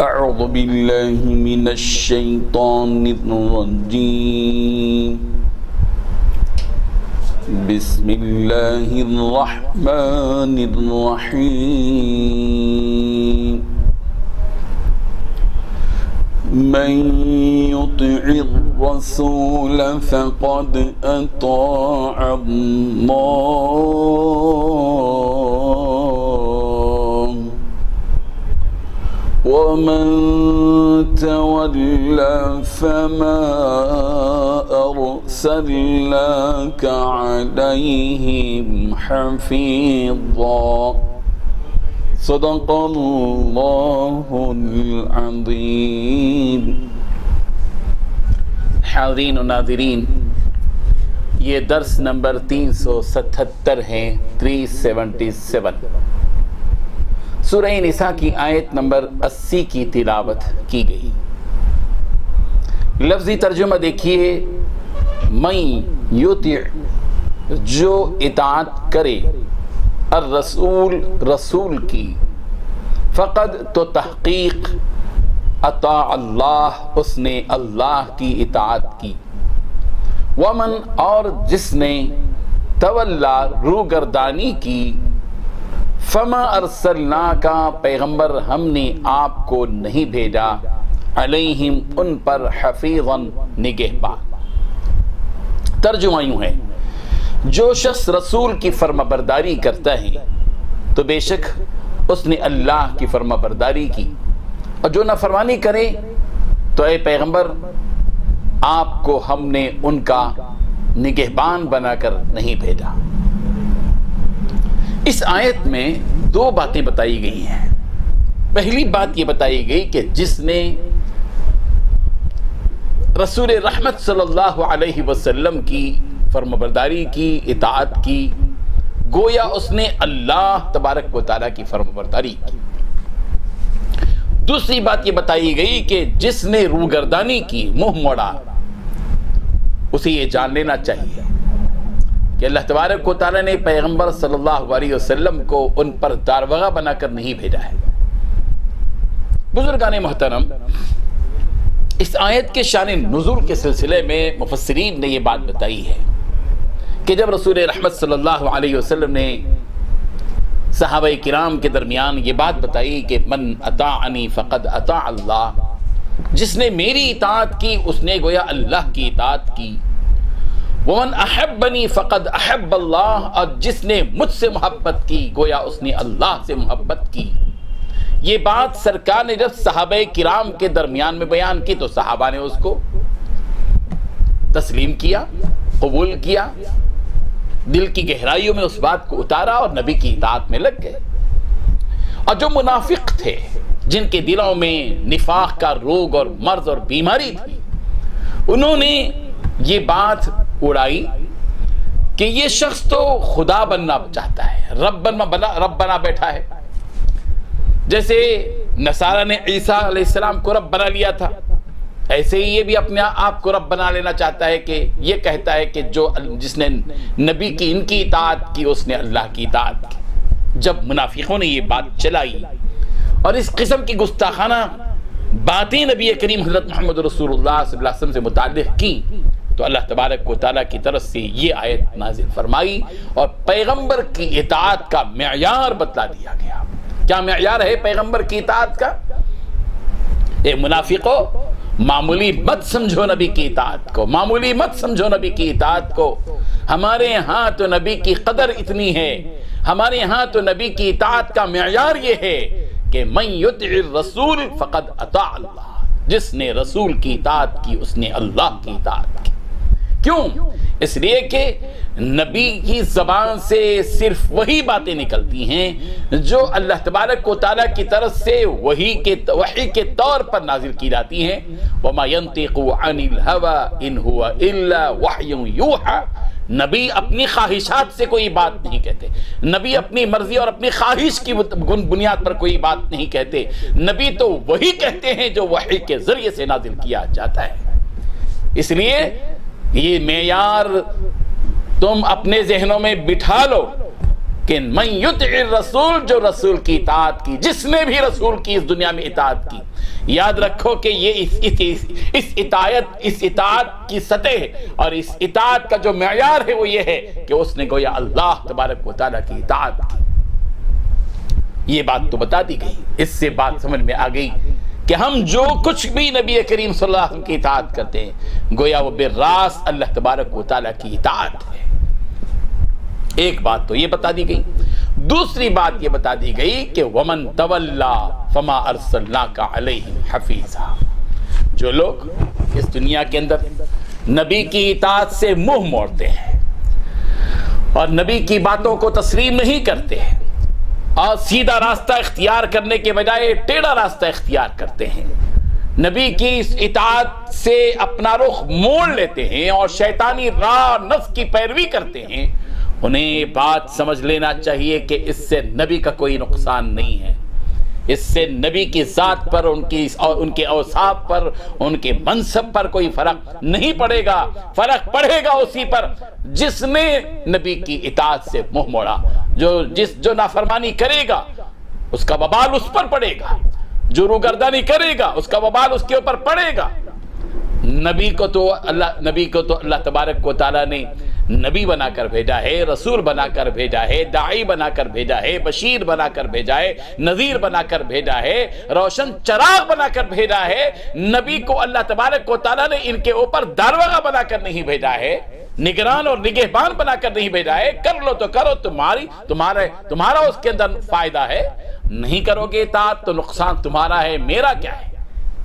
أعوذ بالله من الشيطان الرجيم بسم الله الرحمن الرحيم من يطع الرسول فقد أطاع الله ومن تولى فما أرسلناك عليهم حفيظا صدق اللہ العظیم۔ حاضرین و ناظرین، یہ درس نمبر 377 ہے، 377 سورہ نساء کی آیت نمبر 80 کی تلاوت کی گئی۔ لفظی ترجمہ دیکھیے، من یطع، جو اطاعت کرے، الرسول، رسول کی، فقد، تو تحقیق، اطاع اللہ، اس نے اللہ کی اطاعت کی، ومن، اور جس نے، تولا، روگردانی کی، فما ارسلناک، پیغمبر ہم نے آپ کو نہیں بھیجا، علیہم، ان پر، حفیظا، نگہبان۔ ترجمہ یوں ہے، جو شخص رسول کی فرما برداری کرتا ہے تو بے شک اس نے اللہ کی فرما برداری کی، اور جو نافرمانی کرے تو اے پیغمبر آپ کو ہم نے ان کا نگہبان بنا کر نہیں بھیجا۔ اس آیت میں دو باتیں بتائی گئی ہیں۔ پہلی بات یہ بتائی گئی کہ جس نے رسول رحمت صلی اللہ علیہ وسلم کی فرمانبرداری کی، اطاعت کی، گویا اس نے اللہ تبارک و تعالیٰ کی فرمانبرداری کی۔ دوسری بات یہ بتائی گئی کہ جس نے روگردانی کی، منہ موڑا، اسے یہ جان لینا چاہیے کہ اللہ تبارک و تعالیٰ نے پیغمبر صلی اللہ علیہ وسلم کو ان پر داروغہ بنا کر نہیں بھیجا ہے۔ بزرگان محترم، اس آیت کے شان نزول کے سلسلے میں مفسرین نے یہ بات بتائی ہے کہ جب رسول رحمت صلی اللہ علیہ وسلم نے صحابہ کرام کے درمیان یہ بات بتائی کہ من اطاعنی فقد اطاع اللہ، جس نے میری اطاعت کی اس نے گویا اللہ کی اطاعت کی، ومن احبنی فقد احب اللہ، اور جس نے مجھ سے محبت کی گویا اس نے اللہ سے محبت کی۔ یہ بات سرکار نے جب صحابہ کرام کے درمیان میں بیان کی تو صحابہ نے اس کو تسلیم کیا، قبول کیا، دل کی گہرائیوں میں اس بات کو اتارا اور نبی کی اطاعت میں لگ گئے۔ اور جو منافق تھے، جن کے دلوں میں نفاق کا روگ اور مرض اور بیماری تھی، انہوں نے یہ بات اڑائی کہ یہ شخص تو خدا بننا چاہتا ہے، رب بنا بیٹھا ہے، جیسے نصارہ نے عیسیٰ علیہ السلام کو رب بنا لیا تھا، ایسے ہی یہ بھی اپنے آپ کو رب بنا لینا چاہتا ہے کہ یہ کہتا ہے کہ جس نے نبی کی، ان کی اطاعت کی، اس نے اللہ کی اطاعت کی۔ جب منافقوں نے یہ بات چلائی اور اس قسم کی گستاخانہ باتیں نبی کریم حضرت محمد رسول اللہ صلی اللہ علیہ وسلم سے متعلق کی تو اللہ تبارک و تعالیٰ کی طرف سے یہ آیت نازل فرمائی اور پیغمبر کی اطاعت کا معیار بتلا دیا گیا۔ کیا معیار ہے پیغمبر کی اطاعت کا؟ اے منافقو، معمولی مت سمجھو نبی کی اطاعت کو، معمولی مت سمجھو نبی کی اطاعت کو۔ ہمارے ہاں تو نبی کی قدر اتنی ہے، ہمارے ہاں تو نبی کی اطاعت کا معیار یہ ہے کہ من یطع الرسول فقد اطاع اللہ، جس نے رسول کی اطاعت کی اس نے اللہ کی اطاعت کی۔ کیوں؟ اس لیے کہ نبی کی زبان سے صرف وہی باتیں نکلتی ہیں جو اللہ تبارک و تعالیٰ کی طرف سے وحی کے طور پر نازل کی جاتی ہیں۔ وَمَا يَنطِقُ عَنِ الْهَوَىٰ إِنْ هُوَ إِلَّا وَحْيٌ يُوحَىٰ، نبی اپنی خواہشات سے کوئی بات نہیں کہتے، نبی اپنی مرضی اور اپنی خواہش کی بنیاد پر کوئی بات نہیں کہتے، نبی تو وہی کہتے ہیں جو وحی کے ذریعے سے نازل کیا جاتا ہے۔ اس لیے یہ معیار تم اپنے ذہنوں میں بٹھا لو کہ من یطع الرسول، جو رسول کی اطاعت کی، جس نے بھی رسول کی اس دنیا میں اطاعت کی. یاد رکھو کہ یہ اس اطاعت کی سطح اور اس اطاعت کا جو معیار ہے وہ یہ ہے کہ اس نے گویا اللہ تبارک و تعالیٰ کی اطاعت کی. یہ بات تو بتا دی گئی. اس سے بات سمجھ میں آ گئی کہ ہم جو کچھ بھی نبی کریم صلی اللہ علیہ وسلم کی اطاعت کرتے ہیں گویا وہ بالراست اللہ تبارک و تعالیٰ کی اطاعت ہے. ایک بات تو یہ بتا دی گئی. دوسری بات یہ بتا دی گئی کہ وَمَن تَوَلَّا فَمَا أَرْسَلْنَاكَ عَلَيْهِمْ حَفِيظًا، جو لوگ اس دنیا کے اندر نبی کی اطاعت سے منہ موڑتے ہیں اور نبی کی باتوں کو تسلیم نہیں کرتے ہیں اور سیدھا راستہ اختیار کرنے کے بجائے ٹیڑھا راستہ اختیار کرتے ہیں، نبی کی اس اطاعت سے اپنا رخ موڑ لیتے ہیں اور شیطانی راہ نفس کی پیروی کرتے ہیں، انہیں بات سمجھ لینا چاہیے کہ اس سے نبی کا کوئی نقصان نہیں ہے. اس سے نبی کی ذات پر، ان کے اوصاف پر، ان کے منصب پر کوئی فرق نہیں پڑے گا. فرق پڑے گا اسی پر جس نے نبی کی اطاعت سے منہ موڑا. جو نافرمانی کرے گا اس کا وبال اس پر پڑے گا، جو روگردانی کرے گا اس کا وبال اس کے اوپر پڑے گا. نبی کو تو اللہ تبارک و تعالیٰ نے نبی بنا کر بھیجا ہے، رسول بنا کر بھیجا ہے، داعی بنا کر بھیجا ہے، بشیر بنا کر بھیجا ہے، نذیر بنا کر بھیجا ہے، روشن چراغ بنا کر بھیجا ہے. نبی کو اللہ تبارک و تعالیٰ نے ان کے اوپر داروغہ بنا کر نہیں بھیجا ہے، نگران اور نگہبان بنا کر نہیں بھیجا ہے. کر لو تو کرو، تمہارا اس کے اندر فائدہ ہے، نہیں کرو گے اطاعت تو نقصان تمہارا ہے، میرا کیا ہے.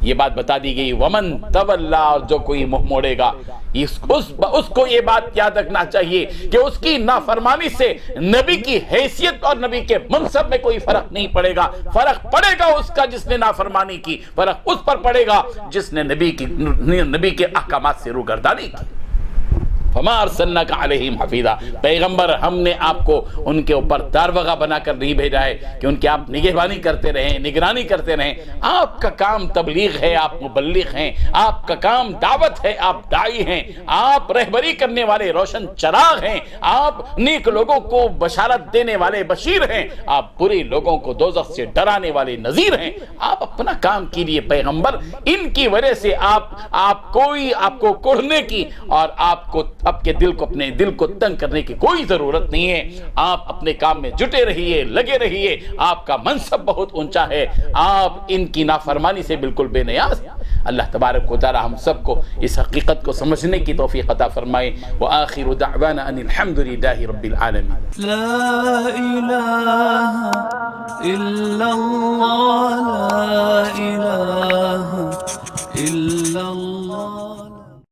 یہ بات بتا دی گئی. ومن تولا، اور جو کوئی منہ موڑے گا اس کو یہ بات یاد رکھنا چاہیے کہ اس کی نافرمانی سے نبی کی حیثیت اور نبی کے منصب میں کوئی فرق نہیں پڑے گا. فرق پڑے گا اس کا جس نے نافرمانی کی، فرق اس پر پڑے گا جس نے نبی کے احکامات سے روگردانی کی. فما ارسلناک علیہم حفیظا، پیغمبر ہم نے آپ کو ان کے اوپر داروغہ بنا کر نہیں بھیجا ہے کہ ان کی آپ نگہبانی کرتے رہیں، نگرانی کرتے رہیں. آپ کا کام تبلیغ ہے، آپ مبلغ ہیں، آپ کا کام دعوت ہے، آپ داعی ہیں، آپ رہبری کرنے والے روشن چراغ ہیں، آپ نیک لوگوں کو بشارت دینے والے بشیر ہیں، آپ برے لوگوں کو دوزخ سے ڈرانے والے نذیر ہیں. آپ اپنا کام کیجیے پیغمبر. ان کی وجہ سے آپ کو کوڑھنے کی اور آپ کے اپنے دل کو تنگ کرنے کی کوئی ضرورت نہیں ہے. آپ اپنے کام میں جٹے رہیے، لگے رہیے. آپ کا منصب بہت اونچا ہے، آپ ان کی نافرمانی سے بالکل بے نیاز ہیں. اللہ تبارک و تعالی ہم سب کو اس حقیقت کو سمجھنے کی توفیق عطا فرمائے. وآخر دعوانا ان الحمد للہ رب العالمین. لا الہ الا اللہ، لا الہ الا اللہ.